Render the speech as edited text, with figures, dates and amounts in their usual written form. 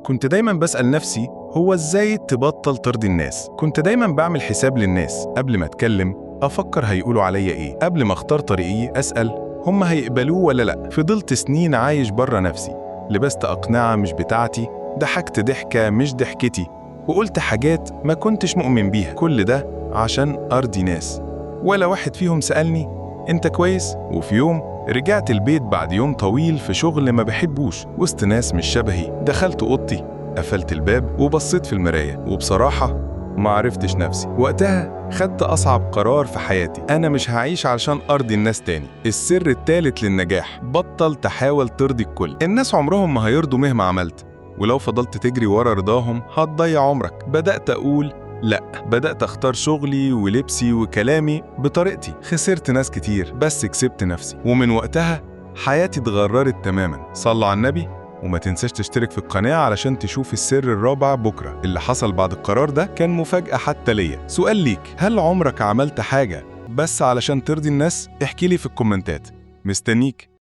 كنت دايما بسأل نفسي هو إزاي تبطل ترضي الناس؟ كنت دايما بعمل حساب للناس قبل ما أتكلم، أفكر هيقولوا عليا إيه، قبل ما أختار طريقي أسأل هم هيقبلوه ولا لأ. فضلت سنين عايش برا نفسي، لبست أقنعة مش بتاعتي، ضحكت ضحكة مش ضحكتي، وقلت حاجات ما كنتش مؤمن بيها، كل ده عشان أرضي ناس. ولا واحد فيهم سألني أنت كويس؟ وفي يوم رجعت البيت بعد يوم طويل في شغل ما بحبوش، وسط ناس مش شبهي، دخلت أوضتي، قفلت الباب وبصيت في المراية، وبصراحة ما عرفتش نفسي. وقتها خدت أصعب قرار في حياتي، أنا مش هعيش علشان أرضي الناس تاني. السر الثالث للنجاح: بطل تحاول ترضي الكل. الناس عمرهم ما هيرضوا مهما عملت، ولو فضلت تجري ورا رضاهم هتضيع عمرك. بدأت أقول لأ، بدأت أختار شغلي ولبسي وكلامي بطريقتي. خسرت ناس كتير بس كسبت نفسي، ومن وقتها حياتي اتغيرت تماما. صلوا على النبي، وما تنساش تشترك في القناة علشان تشوف السر الرابع بكرة. اللي حصل بعد القرار ده كان مفاجأة حتى ليا. سؤال ليك: هل عمرك عملت حاجة بس علشان ترضي الناس؟ احكيلي في الكومنتات، مستنيك.